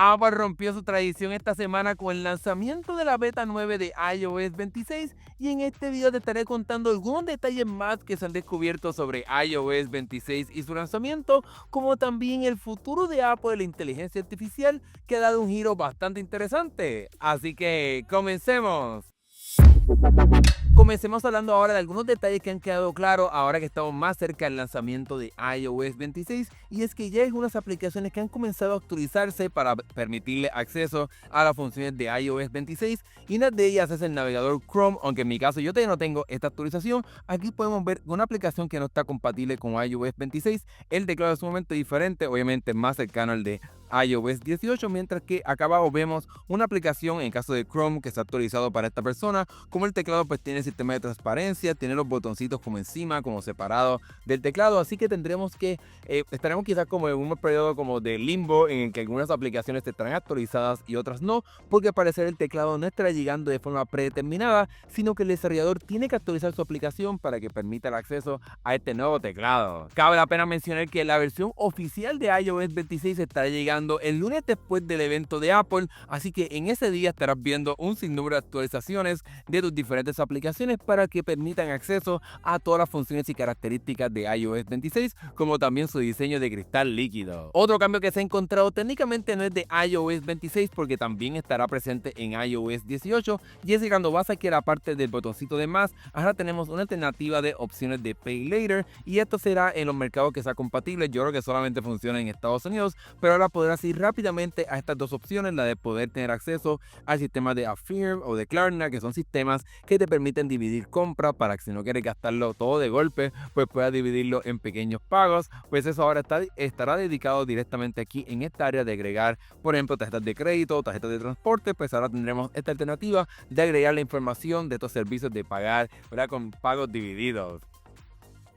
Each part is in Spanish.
Apple rompió su tradición esta semana con el lanzamiento de la beta 9 de iOS 26 y en este video te estaré contando algunos detalles más que se han descubierto sobre iOS 26 y su lanzamiento, como también el futuro de Apple de la inteligencia artificial que ha dado un giro bastante interesante. Así que comencemos. Comencemos hablando ahora de algunos detalles que han quedado claros ahora que estamos más cerca del lanzamiento de iOS 26, y es que ya hay algunas aplicaciones que han comenzado a actualizarse para permitirle acceso a las funciones de iOS 26, y una de ellas es el navegador Chrome. Aunque en mi caso yo todavía no tengo esta actualización, aquí podemos ver una aplicación que no está compatible con iOS 26. El teclado es sumamente diferente, obviamente más cercano al de iOS 18, mientras que acá abajo vemos una aplicación en caso de Chrome que está actualizado para esta persona. Como el teclado pues tiene sistema de transparencia, tiene los botoncitos como encima, como separado del teclado, así que tendremos que estaremos quizás como en un periodo como de limbo en el que algunas aplicaciones estarán actualizadas y otras no, porque al parecer el teclado no estará llegando de forma predeterminada, sino que el desarrollador tiene que actualizar su aplicación para que permita el acceso a este nuevo teclado. Cabe la pena mencionar que la versión oficial de iOS 26 estará llegando el lunes después del evento de Apple, así que en ese día estarás viendo un sinnúmero de actualizaciones de tus diferentes aplicaciones para que permitan acceso a todas las funciones y características de iOS 26, como también su diseño de cristal líquido. Otro cambio que se ha encontrado técnicamente no es de iOS 26, porque también estará presente en iOS 18, y es que cuando vas aquí a la parte del botoncito de más, ahora tenemos una alternativa de opciones de Pay Later, y esto será en los mercados que sea compatible. Yo creo que solamente funciona en Estados Unidos, pero ahora podrás ir rápidamente a estas dos opciones, la de poder tener acceso al sistema de Affirm o de Klarna, que son sistemas que te permiten dividir compras para que si no quieres gastarlo todo de golpe, pues puedas dividirlo en pequeños pagos. Pues eso ahora estará dedicado directamente aquí en esta área de agregar, por ejemplo, tarjetas de crédito, tarjetas de transporte. Pues ahora tendremos esta alternativa de agregar la información de estos servicios de pagar, ¿verdad?, con pagos divididos.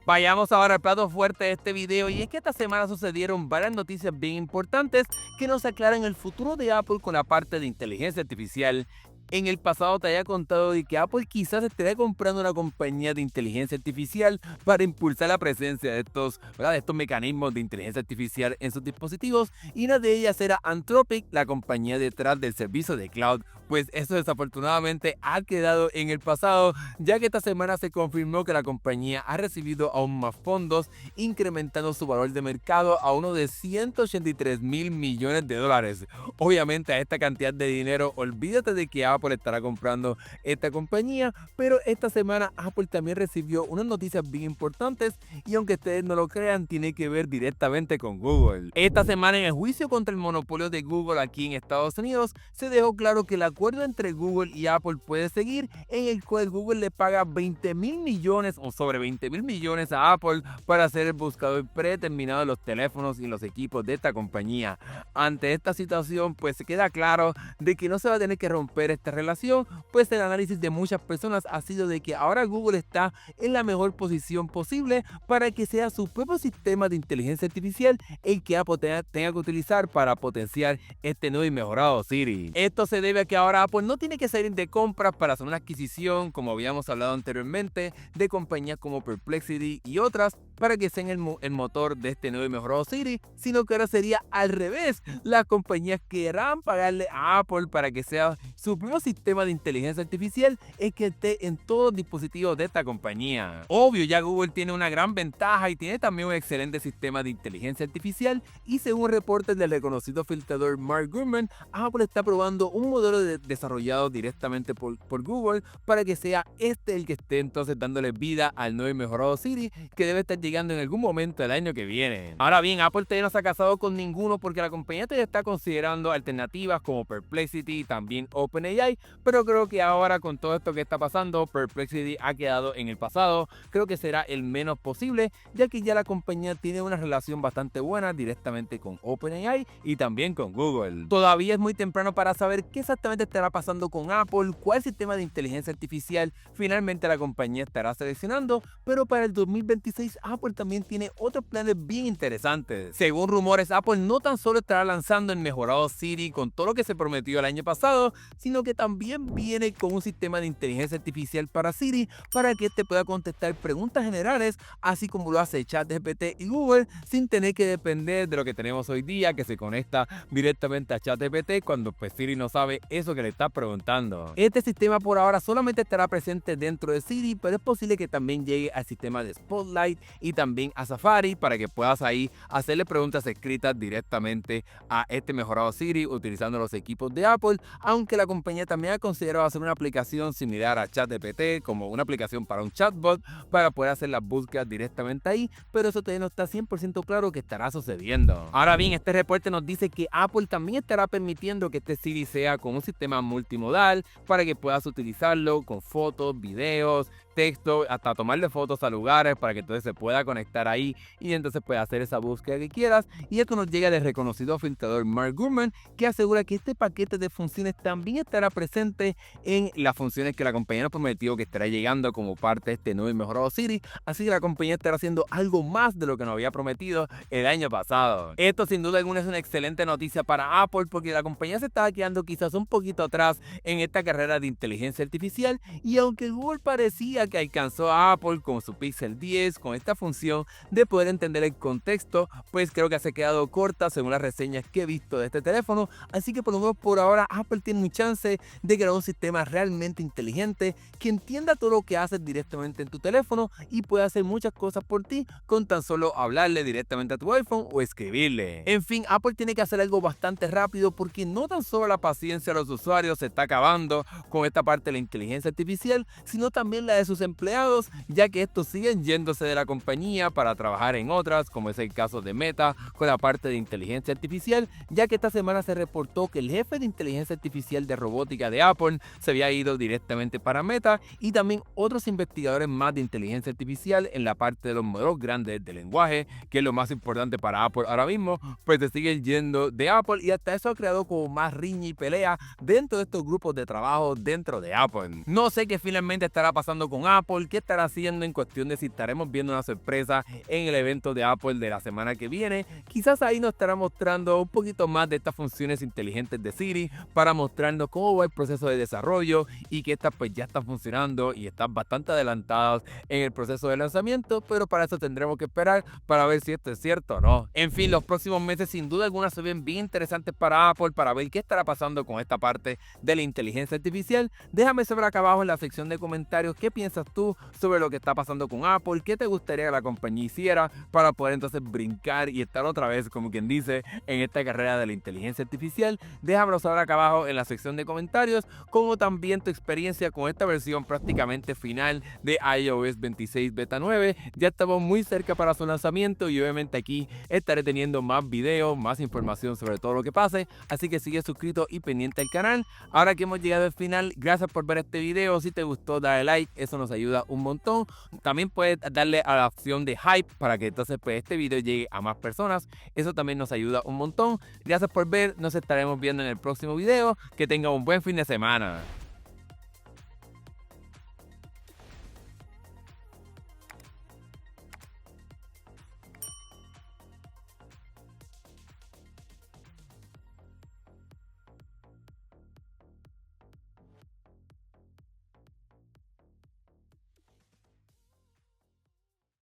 Vayamos ahora al plato fuerte de este video, y es que esta semana sucedieron varias noticias bien importantes que nos aclaran el futuro de Apple con la parte de inteligencia artificial. En el pasado te había contado de que Apple quizás estaría comprando una compañía de inteligencia artificial para impulsar la presencia de estos, ¿verdad?, de estos mecanismos de inteligencia artificial en sus dispositivos, y una de ellas era Anthropic, la compañía detrás del servicio de cloud. Pues eso desafortunadamente ha quedado en el pasado, ya que esta semana se confirmó que la compañía ha recibido aún más fondos, incrementando su valor de mercado a uno de 183 mil millones de dólares. Obviamente a esta cantidad de dinero, olvídate de que Apple estará comprando esta compañía, pero esta semana Apple también recibió unas noticias bien importantes, y aunque ustedes no lo crean, tiene que ver directamente con Google. Esta semana, en el juicio contra el monopolio de Google aquí en Estados Unidos, se dejó claro que el acuerdo entre Google y Apple puede seguir, en el cual Google le paga 20 mil millones o sobre 20 mil millones a Apple para hacer el buscador predeterminado de los teléfonos y los equipos de esta compañía. Ante esta situación, pues se queda claro de que no se va a tener que romper esta relación, pues el análisis de muchas personas ha sido de que ahora Google está en la mejor posición posible para que sea su propio sistema de inteligencia artificial el que Apple tenga que utilizar para potenciar este nuevo y mejorado Siri. Esto se debe a que ahora Apple no tiene que salir de compras para hacer una adquisición, como habíamos hablado anteriormente, de compañías como Perplexity y otras, para que sean el motor de este nuevo y mejorado Siri, sino que ahora sería al revés. Las compañías querrán pagarle a Apple para que sea su propio sistema de inteligencia artificial el que esté en todos los dispositivos de esta compañía. Obvio, ya Google tiene una gran ventaja y tiene también un excelente sistema de inteligencia artificial, y según reportes del reconocido filtrador Mark Gurman, Apple está probando un modelo desarrollado directamente por Google para que sea este el que esté entonces dándole vida al nuevo y mejorado Siri, que debe estar llegando en algún momento del año que viene. Ahora bien, Apple todavía no se ha casado con ninguno, porque la compañía todavía está considerando alternativas como Perplexity y también OpenAI, pero creo que ahora con todo esto que está pasando, Perplexity ha quedado en el pasado. Creo que será el menos posible, ya que ya la compañía tiene una relación bastante buena directamente con OpenAI y también con Google. Todavía es muy temprano para saber qué exactamente estará pasando con Apple, cuál sistema de inteligencia artificial finalmente la compañía estará seleccionando, pero para el 2026 Apple también tiene otros planes bien interesantes. Según rumores, Apple no tan solo estará lanzando el mejorado Siri con todo lo que se prometió el año pasado, sino que también viene con un sistema de inteligencia artificial para Siri para que éste pueda contestar preguntas generales, así como lo hace ChatGPT y Google, sin tener que depender de lo que tenemos hoy día, que se conecta directamente a ChatGPT cuando pues Siri no sabe eso que le está preguntando. Este sistema por ahora solamente estará presente dentro de Siri, pero es posible que también llegue al sistema de Spotlight y también a Safari para que puedas ahí hacerle preguntas escritas directamente a este mejorado Siri utilizando los equipos de Apple, aunque la compañía también ha considerado hacer una aplicación similar a ChatGPT como una aplicación para un chatbot para poder hacer las búsquedas directamente ahí, pero eso todavía no está 100% claro que estará sucediendo. Ahora bien, este reporte nos dice que Apple también estará permitiendo que este Siri sea con un sistema multimodal para que puedas utilizarlo con fotos, videos, texto, hasta tomarle fotos a lugares para que entonces se pueda conectar ahí y entonces pueda hacer esa búsqueda que quieras. Y esto nos llega del reconocido filtrador Mark Gurman, que asegura que este paquete de funciones también estará presente en las funciones que la compañía nos prometió que estará llegando como parte de este nuevo y mejorado Siri, así que la compañía estará haciendo algo más de lo que nos había prometido el año pasado. Esto sin duda alguna es una excelente noticia para Apple porque la compañía se estaba quedando quizás un poquito atrás en esta carrera de inteligencia artificial, y aunque Google parecía que alcanzó a Apple con su Pixel 10 con esta función de poder entender el contexto, pues creo que se ha quedado corta según las reseñas que he visto de este teléfono, así que por lo menos por ahora Apple tiene un chance de crear un sistema realmente inteligente que entienda todo lo que haces directamente en tu teléfono y pueda hacer muchas cosas por ti con tan solo hablarle directamente a tu iPhone o escribirle. En fin, Apple tiene que hacer algo bastante rápido porque no tan solo la paciencia de los usuarios se está acabando con esta parte de la inteligencia artificial, sino también la de sus empleados, ya que estos siguen yéndose de la compañía para trabajar en otras, como es el caso de Meta con la parte de inteligencia artificial, ya que esta semana se reportó que el jefe de inteligencia artificial de robótica de Apple se había ido directamente para Meta, y también otros investigadores más de inteligencia artificial en la parte de los modelos grandes de lenguaje, que es lo más importante para Apple ahora mismo, pues se siguen yendo de Apple, y hasta eso ha creado como más riña y pelea dentro de estos grupos de trabajo dentro de Apple. No sé qué finalmente estará pasando con Apple, qué estará haciendo en cuestión de si estaremos viendo una sorpresa en el evento de Apple de la semana que viene. Quizás ahí nos estará mostrando un poquito más de estas funciones inteligentes de Siri para mostrarnos cómo va el proceso de desarrollo y que estas pues ya están funcionando y están bastante adelantadas en el proceso de lanzamiento, pero para eso tendremos que esperar para ver si esto es cierto o no. En fin, los próximos meses sin duda alguna se ven bien interesantes para Apple para ver qué estará pasando con esta parte de la inteligencia artificial. Déjame saber acá abajo en la sección de comentarios qué piensas tú sobre lo que está pasando con Apple, qué te gustaría que la compañía hiciera para poder entonces brincar y estar otra vez, como quien dice, en esta carrera de la inteligencia artificial. Déjamelo saber acá abajo en la sección de comentarios, como también tu experiencia con esta versión prácticamente final de iOS 26 Beta 9. Ya estamos muy cerca para su lanzamiento y obviamente aquí estaré teniendo más videos, más información sobre todo lo que pase, así que sigue suscrito y pendiente al canal. Ahora que hemos llegado al final, gracias por ver este video. Si te gustó, dale like, eso nos ayuda un montón. También puedes darle a la opción de hype para que entonces pues este video llegue a más personas, eso también nos ayuda un montón. Gracias por ver, nos estaremos viendo en el próximo video. Que tengan un buen fin de semana.